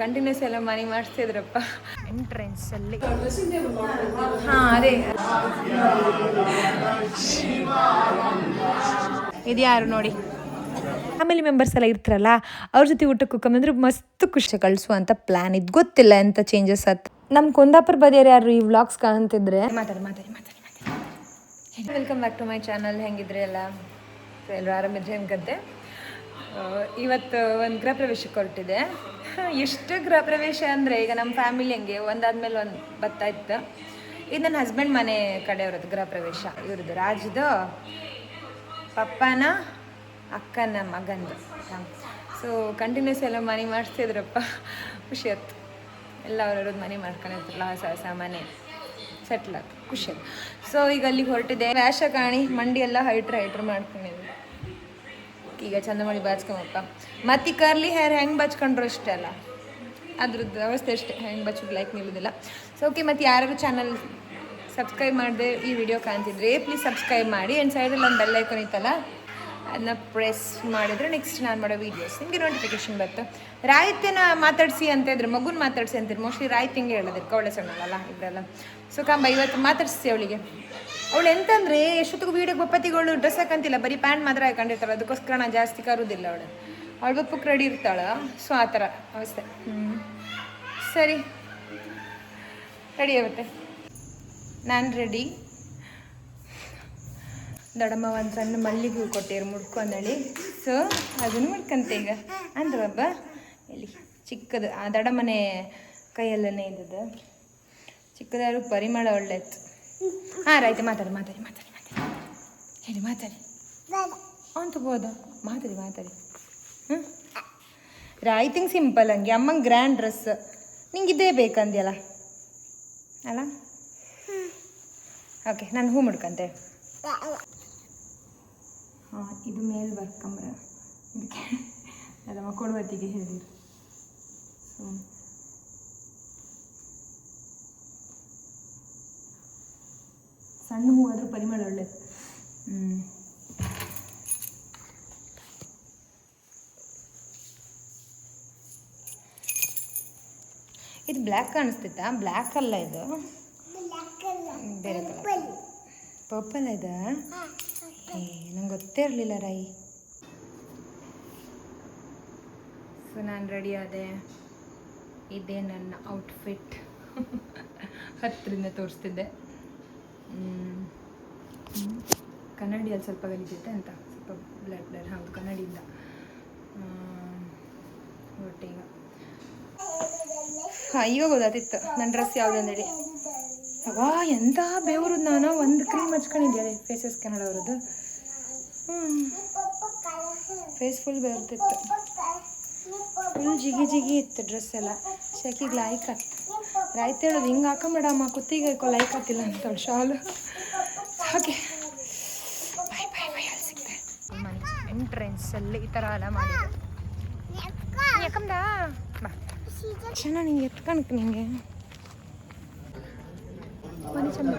Continuous ಎಲ್ಲ ಮನೆ ಮಾಡಿಸ್ತಿದ್ರಪ್ಪ ಎಂಟ್ರೆನ್ಸಲ್ಲಿ. ಹಾಂ ಅದೇ ಇದು ಯಾರು ನೋಡಿ, ಫ್ಯಾಮಿಲಿ ಮೆಂಬರ್ಸ್ ಎಲ್ಲ ಇರ್ತಾರಲ್ಲ ಅವ್ರ ಜೊತೆ ಊಟಕ್ಕೆ ಹೋಗ್ಕೊಂಬಂದ್ರೆ ಮಸ್ತ್ ಖುಷಿ. ಕಳಿಸುವಂಥ ಪ್ಲ್ಯಾನ್ ಇದು ಗೊತ್ತಿಲ್ಲ ಎಂಥ ಚೇಂಜಸ್ ಆಯ್ತು. ನಮ್ಮ ಕುಂದಾಪುರ ಬದಿಯರು ಯಾರು ಈ ವ್ಲಾಗ್ಸ್ ಕಾಣ್ತಿದ್ರೆ ಮಾತಾಡಿ. Welcome back to my channel. ಹೆಂಗಿದ್ರೆ ಎಲ್ಲ ಎಲ್ಲರೂ ಆರಾಮಿದ್ರೆ ಅನ್ಕಂತೆ. ಇವತ್ತು ಒಂದು ಗೃಹ ಪ್ರವೇಶಕ್ಕೆ ಹೊರಟಿದೆ. ಎಷ್ಟು ಗೃಹ ಪ್ರವೇಶ ಅಂದರೆ ಈಗ ನಮ್ಮ ಫ್ಯಾಮಿಲಿ ಹಂಗೆ ಒಂದಾದ್ಮೇಲೆ ಒಂದು ಬರ್ತಾ ಇತ್ತು. ಇದು ನನ್ನ ಹಸ್ಬೆಂಡ್ ಮನೆ ಕಡೆಯವ್ರದ್ದು ಗೃಹ ಪ್ರವೇಶ. ಇವ್ರದ್ದು ರಾಜ್ದು ಪಪ್ಪನ ಅಕ್ಕನ ಮಗಂದು. ಸೊ ಕಂಟಿನ್ಯೂಸ್ ಎಲ್ಲ ಮನೆ ಮಾಡಿಸ್ತಿದ್ರಪ್ಪ, ಖುಷಿ ಆಯ್ತು. ಎಲ್ಲ ಅವ್ರವ್ರದ್ದು ಮನೆ ಮಾಡ್ಕೊಂಡಿರ್ತಿಲ್ಲ, ಹೊಸ ಮನೆ ಸೆಟ್ಲ್ ಆಯ್ತು, ಖುಷಿ ಆಯ್ತು. ಸೊ ಈಗ ಅಲ್ಲಿಗೆ ಹೊರಟಿದೆ. ವ್ಯಾಶ ಕಾಣಿ ಮಂಡಿ ಎಲ್ಲ ಹೈಟ್ರ್ ಮಾಡ್ಕೊಂಡಿದ್ವಿ. ಈಗ ಚಂದ ಮಾಡಿ ಬಾಚ್ಕೊಂಬಪ್ಪ. ಮತ್ತು ಕರ್ಲಿ ಹೇರ್ ಹೆಂಗೆ ಬಾಚ್ಕೊಂಡ್ರು ಅಷ್ಟೇ ಅಲ್ಲ, ಅದ್ರದ್ದು ಅವಸ್ಥೆ ಅಷ್ಟೇ, ಹೆಂಗೆ ಬಚ್ಚೋದು ಲೈಕ್ ನಿಲ್ಲೋದಿಲ್ಲ. ಸೊ ಓಕೆ, ಮತ್ತು ಯಾರು ಚಾನಲ್ ಸಬ್ಸ್ಕ್ರೈಬ್ ಮಾಡಿದೆ ಈ ವಿಡಿಯೋ ಕಾಣ್ತಿದ್ರೆ ಪ್ಲೀಸ್ ಸಬ್ಸ್ಕ್ರೈಬ್ ಮಾಡಿ. ಆ್ಯಂಡ್ ಸೈಡಲ್ಲಿ ಒಂದು ಬೆಲ್ ಐಕಾನ್ ಇತ್ತಲ್ಲ, ಅದನ್ನ ಪ್ರೆಸ್ ಮಾಡಿದರೆ ನೆಕ್ಸ್ಟ್ ನಾನು ಮಾಡೋ ವೀಡಿಯೋಸ್ ನಿಮಗೆ ನೋಟಿಫಿಕೇಶನ್ ಬರುತ್ತೆ. ರಾಯ್ತಿನ ಮಾತಾಡಿಸಿ ಅಂತ ಇದ್ರೆ, ಮಗುನ ಮಾತಾಡಿಸಿ ಅಂತಿದ್ರು. ಮೋಸ್ಟ್ಲಿ ರಾಯ್ತಿ ಹಿಂಗೆ ಹೇಳೋದಿಲ್ಲ, ಕವಳೆ ಸಣ್ಣಲ್ಲ ಇವರೆಲ್ಲ. ಸೊ ಕಂಬ ಇವತ್ತು ಮಾತಾಡಿಸಿ ಅವಳಿಗೆ. ಅವಳು ಎಂತಂದರೆ ಎಷ್ಟೊತ್ತಿಗೂ ವೀಡಿಯೋಗೆ ಬಪ್ಪತ್ತಿಗಳು ಡ್ರೆಸ್ ಹಾಕಂತಿಲ್ಲ, ಬರೀ ಪ್ಯಾಂಟ್ ಮಾತ್ರ ಹಾಕೊಂಡಿರ್ತಾಳೆ. ಅದಕ್ಕೋಸ್ಕರ ನಾನು ಜಾಸ್ತಿ ಕರೋದಿಲ್ಲ ಅವಳು ಬಪ್ಪಕ್ಕೆ ರೆಡಿ ಇರ್ತಾಳೆ. ಸೊ ಆ ಥರ ಅವಸ್ಥೆ. ಸರಿ, ರೆಡಿ ಆಗುತ್ತೆ. ನಾನು ರೆಡಿ. ದೊಡ್ಡಮ್ಮ ಒಂದು ಸಣ್ಣ ಮಲ್ಲಿಗೆ ಹೂ ಕೊಟ್ಟಿರು ಮುಡ್ಕೊಂಡಳಿ. ಸೊ ಅದನ್ನು ಮುಡ್ಕಂತೆ ಈಗ ಅಂದ್ರೆ ಹಬ್ಬ ಎಲ್ಲಿ ಚಿಕ್ಕದು ಆ ದೊಡ್ಡಮ್ಮನೆ ಕೈಯಲ್ಲೇ ಇದ್ದದ್ದು ಚಿಕ್ಕದಾದ್ರು ಪರಿಮಳ ಒಳ್ಳೆತ್ತು. ಹಾಂ ರೈತ ಮಾತಾಡಿ ಹೇಳಿ ಮಾತಾಡಿ ಅಂತ ಬೋದ ಮಾತಾಡಿ. ಹ್ಞೂ ರಾಯ್ತಿಂಗ್ ಸಿಂಪಲ್ ಹಂಗೆ. ಅಮ್ಮಂಗೆ ಗ್ರ್ಯಾಂಡ್ ಡ್ರೆಸ್ ನಿಂಗೆ ಇದೇ ಬೇಕಂದ್ಯಲ್ಲ ಅಲ್ಲ. ಓಕೆ, ನಾನು ಹೂ ಮುಡ್ಕಂತೆ. ಹಾಂ, ಇದು ಮೇಲೆ ಬರ್ಕಂಬ್ರ ಇದಕ್ಕೆ ಅದಮ್ಮ ಕೊಡುವತ್ತಿಗೆ ಹೇಳಿದ್ರು. ಸೊ ಸಣ್ಣ ಹೂ ಆದರೂ ಪರಿಮಳ ಒಳ್ಳೆದು. ಇದು ಬ್ಲ್ಯಾಕ್ ಕಾಣಿಸ್ತಿತ್ತಾ? ಬ್ಲ್ಯಾಕ್ ಅಲ್ಲ, ಇದು ಬೇರೆ ಕಲರ್, ಪರ್ಪಲ್ ಇದೆ. ನಂಗೆ ಗೊತ್ತೇ ಇರಲಿಲ್ಲ ರೈ. ಸೊ ನಾನು ರೆಡಿ ಆದೆ. ಇದೇ ನನ್ನ ಔಟ್ಫಿಟ್. ಹತ್ತರಿಂದ ತೋರಿಸ್ತಿದ್ದೆ. ಕನ್ನಡಿಯಲ್ಲಿ ಸ್ವಲ್ಪ ಗಲೀಜಿತ್ತೆ ಅಂತ, ಸ್ವಲ್ಪ ಬ್ಲರ್. ಹೌದು, ಕನ್ನಡಿಯಿಂದ ಒಟ್ಟಿಗೆ. ಹಾಂ, ಇವಾಗ ಗೊತ್ತಾತಿತ್ತು ನನ್ನ ಡ್ರೆಸ್ ಯಾವುದು ಅಂದೇಳಿ. ಅವಾ ಎಂಥ ಬೇವ್ರದ್ದು. ನಾನು ಒಂದು ಕ್ರೀಮ್ ಹಚ್ಕೊಂಡಿದ್ದೆ ಫೇಸಸ್ ಕನ್ನಡ ಅವ್ರದ್ದು. ಫೇಸ್ ಫುಲ್ ಬೇರ್ತಿತ್ತು, ಫುಲ್ ಜಿಗಿ ಇತ್ತು ಡ್ರೆಸ್ ಎಲ್ಲ. ಶೆಕಿಗೆ ಲೈಕ್ ಆಗ್ತು. ರಾಯ್ತು ಹೇಳೋದು ಹಿಂಗೆ ಹಾಕೊಂಬೇಡಮ್ಮ ಕುತ್ತಿಗೆ ಲೈಕ್ ಆಗ್ತಿಲ್ಲ ಅಂತೇಳಿ ಶಾಲು. ಓಕೆ, ಬಾಯ್ ಅಲ್ಲಿ ಸಿಗ್ತೆ. ಎಂಟ್ರೆನ್ಸಲ್ಲಿ ಈ ಥರ ಎಲ್ಲ ಮಾಡಿದ್ರು. ಯಾಕಂದ ಬಾ ಚೆನ್ನಾಗಿ ನಿಂಗೆ ಎತ್ಕಣಕ್ ನಿಂಗೆ ಮನೆ ಚಂದ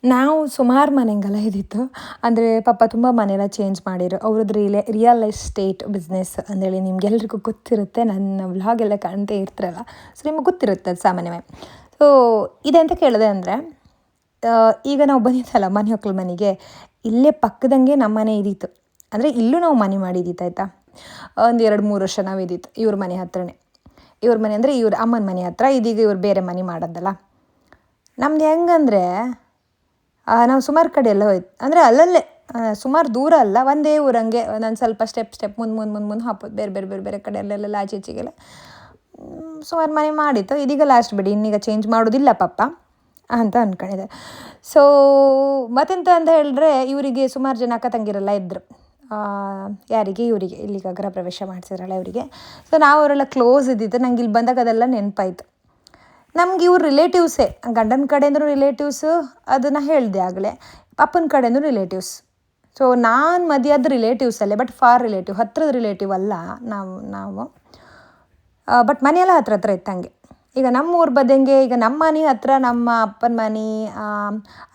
ನಾವು ಸುಮಾರು ಮನೆಗೆಲ್ಲ ಇದ್ದಿತ್ತು. ಅಂದರೆ ಪಾಪ ತುಂಬ ಮನೆಯೆಲ್ಲ ಚೇಂಜ್ ಮಾಡಿರು. ಅವ್ರದ್ದು ರಿಯಲ್ ಎಸ್ಟೇಟ್ ಬಿಸ್ನೆಸ್ ಅಂದೇಳಿ ನಿಮ್ಗೆಲ್ರಿಗೂ ಗೊತ್ತಿರುತ್ತೆ. ನನ್ನ ವ್ಲಾಗೆಲ್ಲ ಕಾಣ್ತೇ ಇರ್ತಾರಲ್ಲ, ಸೊ ನಿಮಗೆ ಗೊತ್ತಿರುತ್ತೆ ಅದು ಸಾಮಾನ್ಯವಾಗಿ. ಸೊ ಇದೆಂತ ಕೇಳಿದೆ ಅಂದರೆ, ಈಗ ನಾವು ಬಂದಿತ್ತಲ್ಲ ಮನೆ ಹೊಕ್ಕಳ ಮನೆಗೆ, ಇಲ್ಲೇ ಪಕ್ಕದಂಗೆ ನಮ್ಮ ಮನೆ ಇದ್ದಿತ್ತು. ಅಂದರೆ ಇಲ್ಲೂ ನಾವು ಮನೆ ಮಾಡಿದ್ದಿತ್ತು ಆಯಿತಾ. ಒಂದು 2-3 ವರ್ಷ ನಾವು ಇದ್ದಿತ್ತು ಇವ್ರ ಮನೆ ಹತ್ರನೇ. ಇವ್ರ ಮನೆ ಅಂದರೆ ಇವ್ರ ಅಮ್ಮನ ಮನೆ ಹತ್ರ. ಇದೀಗ ಇವ್ರು ಬೇರೆ ಮನೆ ಮಾಡೋದಲ್ಲ. ನಮ್ದು ಹೆಂಗಂದರೆ ನಾವು ಸುಮಾರು ಕಡೆ ಎಲ್ಲ ಹೋಯ್ತು. ಅಂದರೆ ಅಲ್ಲಲ್ಲೇ ಸುಮಾರು ದೂರ ಅಲ್ಲ, ಒಂದೇ ಊರಂಗೆ ನಾನು ಸ್ವಲ್ಪ ಸ್ಟೆಪ್ ಮುಂದೆ ಹಾಕೋದು. ಬೇರೆ ಕಡೆ ಅಲ್ಲೆಲ್ಲ ಆಚೆಗೆಲ್ಲ ಸುಮಾರು ಮನೆ ಮಾಡಿತ್ತು. ಇದೀಗ ಲಾಸ್ಟ್ ಬಿಡಿ, ಇನ್ನೀಗ ಚೇಂಜ್ ಮಾಡೋದಿಲ್ಲ ಪಪ್ಪ ಅಂತ ಅಂದ್ಕೊಂಡಿದ್ದೆ. ಸೊ ಮತ್ತೆಂತ ಅಂತ ಹೇಳಿದ್ರೆ, ಇವರಿಗೆ ಸುಮಾರು ಜನ ಅಕ್ಕ ತಂಗಿರೆಲ್ಲ ಇದ್ದರು. ಯಾರಿಗೆ? ಇವರಿಗೆ ಇಲ್ಲಿಗ ಗೃಹ ಪ್ರವೇಶ ಮಾಡಿಸಿದ್ರಲ್ಲ ಇವರಿಗೆ. ಸೊ ನಾವು ಅವರೆಲ್ಲ ಕ್ಲೋಸ್ ಇದ್ದಿದ್ದು. ನಂಗೆ ಇಲ್ಲಿ ಬಂದಾಗ ಅದೆಲ್ಲ ನೆನಪಾಯ್ತು. ನಮ್ಗೆ ಇವ್ರು ರಿಲೇಟಿವ್ಸೇ, ಗಂಡನ ಕಡೆಯಂದ್ರೂ ರಿಲೇಟಿವ್ಸು, ಅದನ್ನು ಹೇಳಿದೆ ಆಗಲೇ. ಅಪ್ಪನ ಕಡೆಯಂದ್ರೂ ರಿಲೇಟಿವ್ಸ್. ಸೊ ನಾನು ಮದುವೆಯಾದ ರಿಲೇಟಿವ್ಸಲ್ಲೇ, ಬಟ್ ಫಾರ್ ಹತ್ರದ ರಿಲೇಟಿವ್ ಅಲ್ಲ ನಾವು. ಬಟ್ ಮನೆಯೆಲ್ಲ ಹತ್ರ ಇತ್ತಂಗೆ. ಈಗ ನಮ್ಮ ಊರು ಬದಂಗೆ ಈಗ ನಮ್ಮ ಮನೆ ಹತ್ರ ನಮ್ಮ ಅಪ್ಪನ ಮನೆ,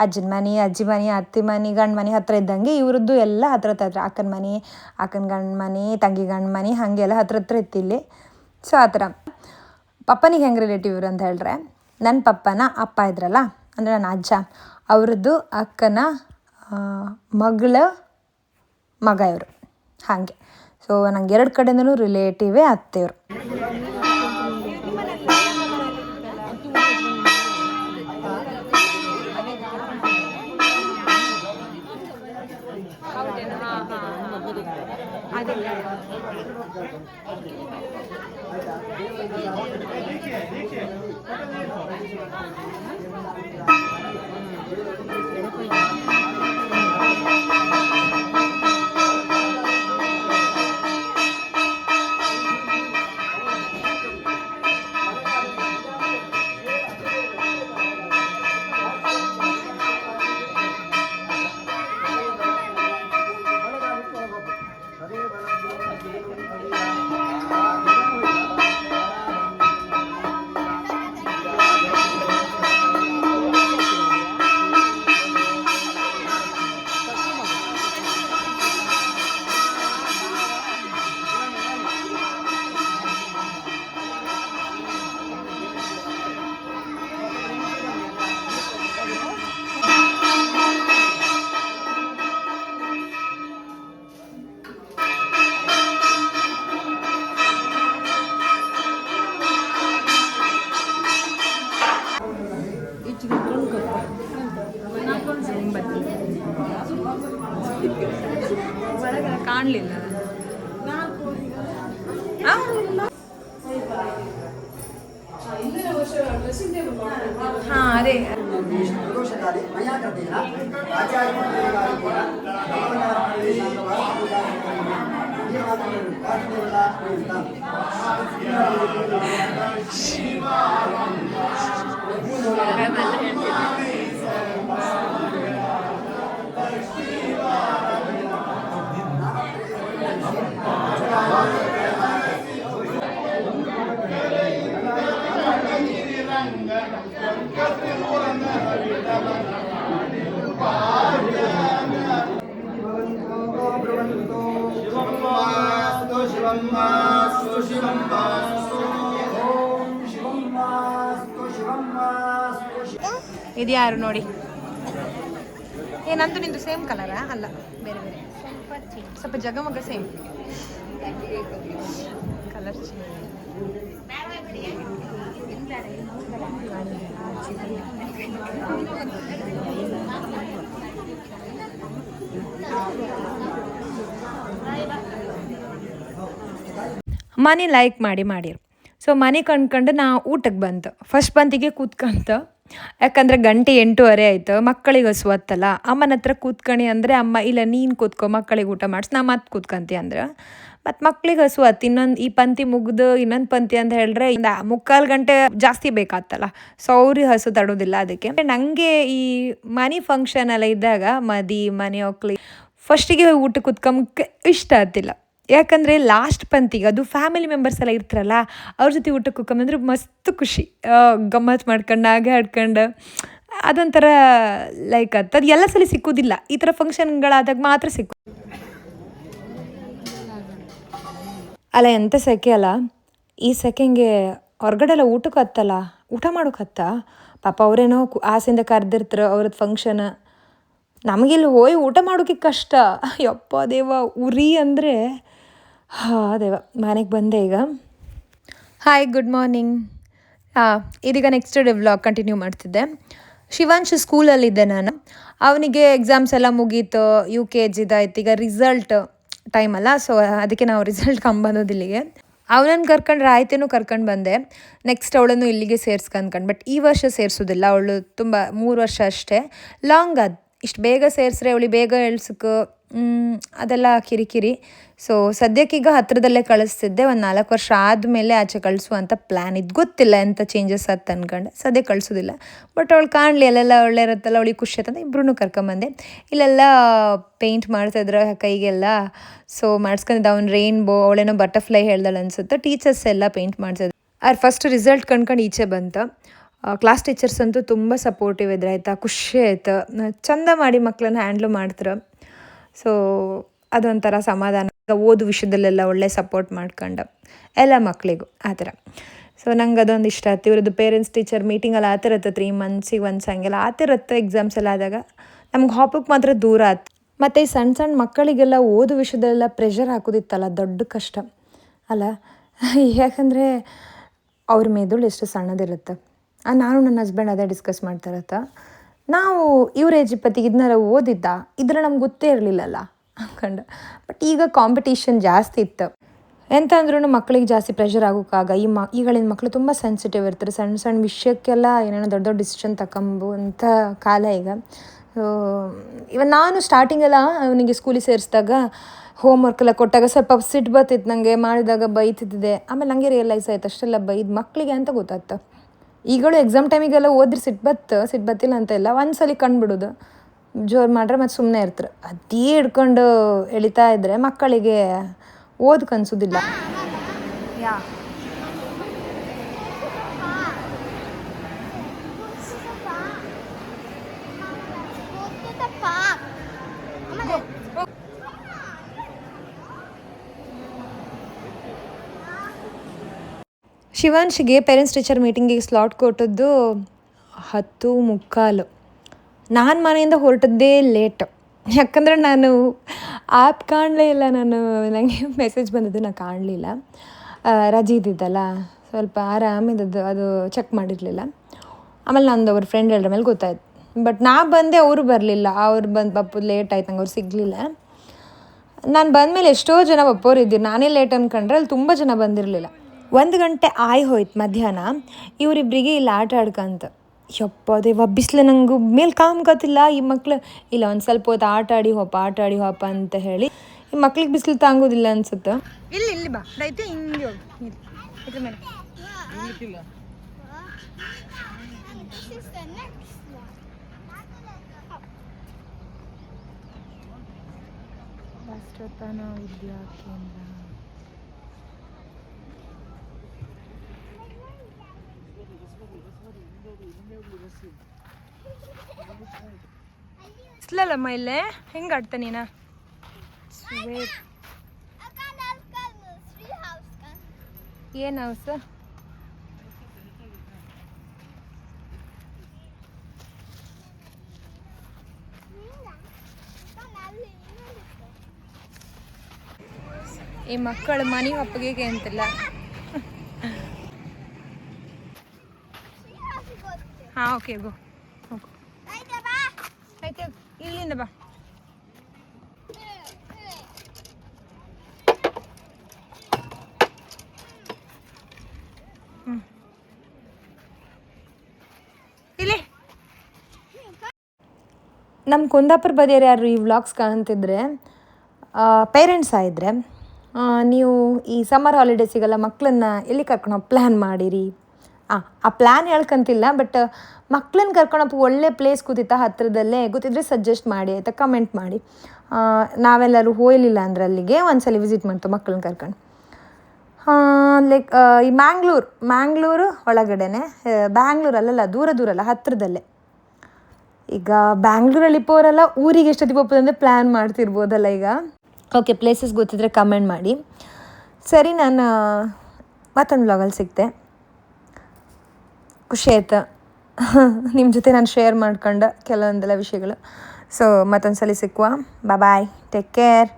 ಅಜ್ಜನ ಮನೆ, ಅಜ್ಜಿ ಮನೆ, ಅತ್ತೆ ಮನೆ, ಗಂಡ ಮನೆ ಹತ್ರ ಇದ್ದಂಗೆ ಇವ್ರದ್ದು ಎಲ್ಲ ಹತ್ರ ಹತ್ರ ಅಕ್ಕನ ಮನೆ, ಅಕ್ಕನ ಗಂಡ ಮನೆ, ತಂಗಿ ಗಂಡ ಮನೆ ಹಾಗೆಲ್ಲ ಹತ್ರ ಹತ್ರ ಇತ್ತಿಲ್ಲಿ. ಸೊ ಆ ಥರ ಪಪ್ಪನಿಗೆ ಹೆಂಗೆ ರಿಲೇಟಿವ್ ಇವರು ಅಂತ ಹೇಳಿದ್ರೆ, ನನ್ನ ಪಪ್ಪನ ಅಪ್ಪ ಇದ್ರಲ್ಲ ಅಂದರೆ ನನ್ನ ಅಜ್ಜ ಅವ್ರದ್ದು ಅಕ್ಕನ ಮಗಳ ಮಗ ಇವರು ಹಾಗೆ. ಸೊ ನಂಗೆ 2 ಕಡೆಯಿಂದಲೂ ರಿಲೇಟಿವೇ ಅತ್ತೆಯವರು. ಕಾಣಲಿಲ್ಲ. ಹಾಂ ಅದೇ ಇದು ಯಾರು ನೋಡಿ. ಏನಂತೂ ನಿಂದು ಸೇಮ್ ಕಲರಾ? ಅಲ್ಲ, ಬೇರೆ ಬೇರೆ, ಸ್ವಲ್ಪ ಜಗಮಗ ಸೇಮ್ ಕಲರ್. ಮನೆ ಲೈಕ್ ಮಾಡಿರು. ಸೊ ಮನೆ ಕಂಡ್ಕೊಂಡು ನಾ ಊಟಕ್ಕೆ ಬಂತು. ಫಸ್ಟ್ ಬಂತಿಗೆ ಕೂತ್ಕೊಂತ, ಯಾಕಂದರೆ ಗಂಟೆ 8:30 ಆಯಿತು. ಮಕ್ಕಳಿಗೆ ಹಸುವತ್ತಲ್ಲ, ಅಮ್ಮನ ಹತ್ರ ಕೂತ್ಕಣಿ ಅಂದರೆ ಅಮ್ಮ ಇಲ್ಲ ನೀನು ಕೂತ್ಕೊ ಮಕ್ಕಳಿಗೆ ಊಟ ಮಾಡಿಸ್, ನಾ ಮತ್ತೆ ಕೂತ್ಕೊಂತಿ ಅಂದ್ರೆ ಮತ್ತು ಮಕ್ಳಿಗೆ ಹಸುವತ್ತು. ಈ ಪಂಕ್ತಿ ಮುಗ್ದು ಇನ್ನೊಂದು ಪಂಕ್ತಿ ಅಂತ ಹೇಳಿದ್ರೆ 3/4 ಗಂಟೆ ಜಾಸ್ತಿ ಬೇಕಾಗ್ತಲ್ಲ. ಸೊ ಅವ್ರಿಗೆ ಹಸು ತಡೋದಿಲ್ಲ. ಅದಕ್ಕೆ ನನಗೆ ಈ ಮನೆ ಫಂಕ್ಷನ್ ಎಲ್ಲ ಇದ್ದಾಗ ಮನೆ ಒಕ್ಲಿ ಫಸ್ಟಿಗೆ ಊಟಕ್ಕೆ ಕೂತ್ಕೊಂಬಕ್ಕೆ ಇಷ್ಟ ಆಗ್ತಿಲ್ಲ. ಯಾಕಂದರೆ ಲಾಸ್ಟ್ ಪಂಕ್ತಿಗೆ ಅದು ಫ್ಯಾಮಿಲಿ ಮೆಂಬರ್ಸ್ ಎಲ್ಲ ಇರ್ತಾರಲ್ಲ, ಅವ್ರ ಜೊತೆ ಊಟಕ್ಕೆ ಕೂತ್ಕೊಂಬಂದ್ರೆ ಮಸ್ತ್ ಖುಷಿ, ಗಮ್ಮತ್ತು ಮಾಡ್ಕೊಂಡು ಆಗ ಆಡ್ಕೊಂಡು ಅದೊಂಥರ ಲೈಕ್ ಅದು ಎಲ್ಲ ಸಲ ಸಿಕ್ಕೋದಿಲ್ಲ. ಈ ಥರ ಫಂಕ್ಷನ್ಗಳಾದಾಗ ಮಾತ್ರ ಅಲ್ಲ. ಎಂಥ ಸೆಕೆ ಅಲ್ಲ ಈ ಸೆಕೆಂಗೆ. ಹೊರಗಡೆ ಎಲ್ಲ ಊಟಕ್ಕೆ ಹತ್ತಲ್ಲ, ಊಟ ಮಾಡೋಕೆ ಪಾಪ ಅವರೇನೋ ಆಸೆಯಿಂದ ಕರೆದಿರ್ತಾರೆ ಅವ್ರದ್ದು ಫಂಕ್ಷನ್. ನಮಗಿಲ್ಲಿ ಹೋಗಿ ಊಟ ಮಾಡೋಕೆ ಕಷ್ಟ. ಯಪ್ಪ ದೇವ, ಉರಿ ಅಂದರೆ ದೇವ. ಮನೆಗೆ ಬಂದೆ ಈಗ. Hi, good morning. ಇದೀಗ ನೆಕ್ಸ್ಟ್ ಡೇ ವ್ಲಾಗ್ ಕಂಟಿನ್ಯೂ ಮಾಡ್ತಿದ್ದೆ. ಶಿವಾಂಶ್ ಸ್ಕೂಲಲ್ಲಿದ್ದೆ ನಾನು. ಅವನಿಗೆ ಎಕ್ಸಾಮ್ಸ್ ಎಲ್ಲ ಮುಗೀತು, UKG ಇದಾಯ್ತು. ಈಗ ರಿಸಲ್ಟ್ ಟೈಮ್ ಅಲ್ಲ, ಸೊ ಅದಕ್ಕೆ ನಾವು ರಿಸಲ್ಟ್ ಕಂಬಂದೋದು ಇಲ್ಲಿಗೆ. ಅವನನ್ನು ಕರ್ಕೊಂಡ್ರೆ ಆಯ್ತೇನೋ ಕರ್ಕೊಂಡು ಬಂದೆ. ನೆಕ್ಸ್ಟ್ ಅವಳನ್ನು ಇಲ್ಲಿಗೆ ಸೇರಿಸ್ಕೊಂಡ್ಕೊಂಡು, ಬಟ್ ಈ ವರ್ಷ ಸೇರಿಸೋದಿಲ್ಲ. ಅವಳು ತುಂಬ 3 ವರ್ಷ ಅಷ್ಟೇ. ಲಾಂಗ್ ಅದು. ಇಷ್ಟು ಬೇಗ ಸೇರಿಸ್ರೆ ಅವಳಿಗೆ ಬೇಗ ಎಳ್ಸಕ್ಕೆ ಅದೆಲ್ಲ ಕಿರಿಕಿರಿ. ಸೊ ಸದ್ಯಕ್ಕೀಗ ಹತ್ರದಲ್ಲೇ ಕಳಿಸ್ತಿದ್ದೆ. ಒಂದು 4 ವರ್ಷ ಆದಮೇಲೆ ಆಚೆ ಕಳಿಸುವಂಥ ಪ್ಲ್ಯಾನ್ ಇದ್ದು. ಗೊತ್ತಿಲ್ಲ ಎಂಥ ಚೇಂಜಸ್ ಆಯ್ತು ಅಂದ್ಕೊಂಡೆ. ಸದ್ಯ ಕಳಿಸೋದಿಲ್ಲ, ಬಟ್ ಅವಳು ಕಾಣಲಿ ಅಲ್ಲೆಲ್ಲ ಒಳ್ಳೆ ಇರುತ್ತಲ್ಲ, ಅವಳಿಗೆ ಖುಷಿ ಆಯ್ತಂತ ಇಬ್ಬರೂ ಕರ್ಕೊಂಬಂದೆ. ಇಲ್ಲೆಲ್ಲ ಪೇಂಟ್ ಮಾಡ್ತಾಯಿದ್ರು ಕೈಗೆಲ್ಲ. ಸೊ ಮಾಡಿಸ್ಕೊಂಡಿದ್ದ ಅವ್ನು ರೇನ್ಬೋ, ಅವಳೇನೋ ಬಟರ್ಫ್ಲೈ ಹೇಳ್ದಳು ಅನಿಸುತ್ತೆ. ಟೀಚರ್ಸ್ ಎಲ್ಲ ಪೇಂಟ್ ಮಾಡ್ತಾಯಿದ್ರು. ಅವ್ರ ಫಸ್ಟ್ ರಿಸಲ್ಟ್ ಕಂಡ್ಕೊಂಡು ಈಚೆ ಬಂತು. ಕ್ಲಾಸ್ ಟೀಚರ್ಸ್ ಅಂತೂ ತುಂಬ ಸಪೋರ್ಟಿವ್ ಇದ್ರೆ ಆಯಿತಾ, ಖುಷಿ ಆಯ್ತು. ಚಂದ ಮಾಡಿ ಮಕ್ಕಳನ್ನ ಹ್ಯಾಂಡ್ಲ್ ಮಾಡ್ತಾರೆ. ಸೊ ಅದೊಂಥರ ಸಮಾಧಾನ. ಓದು ವಿಷಯದಲ್ಲೆಲ್ಲ ಒಳ್ಳೆ ಸಪೋರ್ಟ್ ಮಾಡ್ಕೊಂಡು ಎಲ್ಲ ಮಕ್ಕಳಿಗೂ ಆ ಥರ. ಸೊ ನಂಗೆ ಅದೊಂದು ಇಷ್ಟ ಆಯ್ತು. ಇವ್ರದ್ದು ಪೇರೆಂಟ್ಸ್ ಟೀಚರ್ ಮೀಟಿಂಗೆಲ್ಲ ಆತಿರತ್ತೆ 3 ಮಂತ್ಸಿಗೆ ಒನ್ಸ್ ಹಂಗೆಲ್ಲ ಆತಿರತ್ತೆ. ಎಕ್ಸಾಮ್ಸ್ ಎಲ್ಲ ಆದಾಗ ನಮ್ಗೆ ಹಾಪಕ್ಕೆ ಮಾತ್ರ ದೂರ ಆಯ್ತು. ಮತ್ತು ಈ ಸಣ್ಣ ಸಣ್ಣ ಮಕ್ಕಳಿಗೆಲ್ಲ ಓದು ವಿಷಯದಲ್ಲೆಲ್ಲ ಪ್ರೆಷರ್ ಹಾಕೋದಿತ್ತಲ್ಲ, ದೊಡ್ಡ ಕಷ್ಟ ಅಲ್ಲ. ಯಾಕಂದರೆ ಅವ್ರ ಮೆದುಳು ಎಷ್ಟು ಸಣ್ಣದಿರುತ್ತೆ. ನಾನು ನನ್ನ ಹಸ್ಬೆಂಡ್ ಅದೇ ಡಿಸ್ಕಸ್ ಮಾಡ್ತಾರತ್ತ. ನಾವು ಇವ್ರ ಏಜ್ ಇಪ್ಪತ್ತಿಗೆ ಇದನ್ನೆಲ್ಲ ಓದಿದ್ದ ಇದ್ರೆ ನಮ್ಗೆ ಗೊತ್ತೇ ಇರಲಿಲ್ಲಲ್ಲ ಅಂದ್ಕೊಂಡು. ಬಟ್ ಈಗ ಕಾಂಪಿಟೀಷನ್ ಜಾಸ್ತಿ ಇತ್ತು. ಎಂತ ಅಂದ್ರೂ ಮಕ್ಕಳಿಗೆ ಜಾಸ್ತಿ ಪ್ರೆಷರ್ ಆಗೋಕ್ಕಾಗ ಈಗಳಿನ ಮಕ್ಕಳು ತುಂಬ ಸೆನ್ಸಿಟಿವ್ ಇರ್ತಾರೆ. ಸಣ್ಣ ಸಣ್ಣ ವಿಷಯಕ್ಕೆಲ್ಲ ಏನೇನೋ ದೊಡ್ಡ ದೊಡ್ಡ ಡಿಸಿಷನ್ ತಗೊಂಬುವಂಥ ಕಾಲ ಈಗ. ಇವನ್ ನಾನು ಸ್ಟಾರ್ಟಿಂಗೆಲ್ಲ ಅವನಿಗೆ ಸ್ಕೂಲಿಗೆ ಸೇರಿಸಿದಾಗ ಹೋಮ್ವರ್ಕ್ ಎಲ್ಲ ಕೊಟ್ಟಾಗ ಸ್ವಲ್ಪ ಸಿಟ್ಟು ಬರ್ತಿತ್ತು ನನಗೆ, ಮಾಡಿದಾಗ ಬೈತಿದ್ದೆ. ಆಮೇಲೆ ನನಗೆ ರಿಯಲೈಸ್ ಆಯ್ತು ಅಷ್ಟೆಲ್ಲ ಬೈದು ಮಕ್ಕಳಿಗೆ ಅಂತ ಗೊತ್ತಾಗ್ತ. ಈಗಳು ಎಕ್ಸಾಮ್ ಟೈಮಿಗೆಲ್ಲ ಓದ್ರಿ ಸಿಟ್ಟು ಬತ್ತಿಲ್ಲ ಅಂತ ಇಲ್ಲ, ಒಂದ್ಸಲ ಕಂಡುಬಿಡೋದು, ಜೋರು ಮಾಡ್ರೆ ಮತ್ತು ಸುಮ್ಮನೆ ಇರ್ತಾರೆ. ಅದೇ ಹಿಡ್ಕೊಂಡು ಎಳಿತಾ ಇದ್ದರೆ ಮಕ್ಕಳಿಗೆ ಓದಕ್ಕನ್ಸೋದಿಲ್ಲ. ಶಿವಾಂಶಿಗೆ ಪೇರೆಂಟ್ಸ್ ಟೀಚರ್ ಮೀಟಿಂಗಿಗೆ ಸ್ಲಾಟ್ ಕೊಟ್ಟದ್ದು 10:45. ನಾನು ಮನೆಯಿಂದ ಹೊರಟದ್ದೇ ಲೇಟ್. ಯಾಕಂದರೆ ನಾನು ಆ್ಯಪ್ ಕಾಣಲೇ ಇಲ್ಲ. ನನಗೆ ಮೆಸೇಜ್ ಬಂದದ್ದು ನಾನು ಕಾಣಲಿಲ್ಲ. ರಜೆ ಇದ್ದಿದ್ದಲ್ಲ, ಸ್ವಲ್ಪ ಆರಾಮಿದ್ದದ್ದು, ಅದು ಚೆಕ್ ಮಾಡಿರಲಿಲ್ಲ. ಆಮೇಲೆ ನಂದು ಅವ್ರ ಫ್ರೆಂಡ್ ಹೇಳ್ರ ಮೇಲೆ ಗೊತ್ತಾಯ್ತು. ಬಟ್ ನಾ ಬಂದೆ, ಅವರು ಬರಲಿಲ್ಲ. ಅವ್ರು ಬಂದು ಪಪ್ಪು ಲೇಟ್ ಆಯ್ತು, ನಂಗೆ ಅವ್ರು ಸಿಗಲಿಲ್ಲ. ನಾನು ಬಂದಮೇಲೆ ಎಷ್ಟೋ ಜನ ಒಪ್ಪೋರು ಇದ್ದೀರಿ. ನಾನೇ ಲೇಟ್ ಅಂದ್ಕೊಂಡ್ರೆ ಅಲ್ಲಿ ತುಂಬ ಜನ ಬಂದಿರಲಿಲ್ಲ. 1 ಗಂಟೆ ಹೋಯ್ತು ಮಧ್ಯಾಹ್ನ. ಇವರಿಬ್ಬರಿಗೆ ಇಲ್ಲಿ ಆಟ ಆಡ್ಕಂತ. ಯಪ್ಪ ದೇವ, ಬಿಸಿಲು ನಂಗೆ ಮೇಲೆ ಕಾಮ್ಕತ್ತಿಲ್ಲ. ಈ ಮಕ್ಳು ಇಲ್ಲ ಒಂದು ಸ್ವಲ್ಪ ಹೊತ್ತು ಆಟ ಆಡಿ ಹೋಪ ಅಂತ ಹೇಳಿ ಈ ಮಕ್ಳಿಗೆ ಬಿಸಿಲು ತಾಂಗೋದಿಲ್ಲ ಅನ್ಸುತ್ತೆ. ಇಲ್ಲಿ ಬಾ ರೈತೆ, ಹಿಂಗೆ ಇದ್ರ ಮೇಲೆ ರಾಷ್ಟ್ರತಾನ ವಿದ್ಯಾ ಕೇಂದ್ರ. ಇಸ್ಲಲ್ಲಮ್ಮ ಇಲ್ಲೇ ಹೆಂಗೆ ಆಡ್ತಾ ನೀನು? ಏನು ಹೌಸ್? ಈ ಮಕ್ಕಳು ಮನೆ ಒಪ್ಪಿಗೆ ಅಂತಿಲ್ಲ. ಹಾಂ ಓಕೆ ಗೋ ಹೋಗು. ಆಯ್ತು ಇಲ್ಲಿಂದ ಬಾ. ಇಲ್ಲಿ ನಮ್ಮ ಕುಂದಾಪುರ ಬದಿಯರು ಯಾರು ಈ ವ್ಲಾಗ್ಸ್ ಕಾಣ್ತಿದ್ರೆ ಪೇರೆಂಟ್ಸ್ ಆಗಿದ್ರೆ, ನೀವು ಈ ಸಮ್ಮರ್ ಹಾಲಿಡೇಸಿಗೆಲ್ಲ ಮಕ್ಕಳನ್ನ ಎಲ್ಲಿ ಕರ್ಕೊಂಡು ಪ್ಲ್ಯಾನ್ ಮಾಡಿರಿ. ಆ ಪ್ಲ್ಯಾನ್ ಹೇಳ್ಕೊಂತಿಲ್ಲ, ಬಟ್ ಮಕ್ಳನ್ನ ಕರ್ಕೊಂಡಪ್ಪ ಒಳ್ಳೆ ಪ್ಲೇಸ್ ಗೊತ್ತಿತ್ತಾ ಹತ್ತಿರದಲ್ಲೇ ಗೊತ್ತಿದ್ರೆ ಸಜೆಸ್ಟ್ ಮಾಡಿ ಆಯಿತಾ, ಕಮೆಂಟ್ ಮಾಡಿ. ನಾವೆಲ್ಲರೂ ಹೋಗಲಿಲ್ಲ ಅಂದ್ರೆ ಅಲ್ಲಿಗೆ ಒಂದ್ಸಲ ವಿಸಿಟ್ ಮಾಡ್ತೀವಿ ಮಕ್ಕಳನ್ನ ಕರ್ಕೊಂಡು. ಲೈಕ್ ಈ ಮ್ಯಾಂಗ್ಳೂರು ಒಳಗಡೆನೆ, ಬ್ಯಾಂಗ್ಳೂರಲ್ಲ, ದೂರ ಅಲ್ಲ, ಹತ್ತಿರದಲ್ಲೇ. ಈಗ ಬ್ಯಾಂಗ್ಳೂರಲ್ಲಿ ಪೋರೆಲ್ಲ ಊರಿಗೆ ಎಷ್ಟೊತ್ತಿಗೆ ಹೋಗ್ಬೋದಂದರೆ ಪ್ಲ್ಯಾನ್ ಮಾಡ್ತಿರ್ಬೋದಲ್ಲ ಈಗ. ಓಕೆ, ಪ್ಲೇಸಸ್ ಗೊತ್ತಿದ್ರೆ ಕಮೆಂಟ್ ಮಾಡಿ. ಸರಿ, ನಾನು ಮತ್ತೊಂದು ವ್ಲಾಗಲ್ಲಿ ಸಿಗ್ತೆ. ಖುಷಿ ಆಯ್ತು ನಿಮ್ಮ ಜೊತೆ ನಾನು ಶೇರ್ ಮಾಡ್ಕೊಂಡು ಕೆಲವೊಂದೆಲ್ಲ ವಿಷಯಗಳು. ಸೊ ಮತ್ತೊಂದು ಸಲ ಸಿಕ್ಕುವ. ಬಾಯ್, ಟೇಕ್ ಕೇರ್.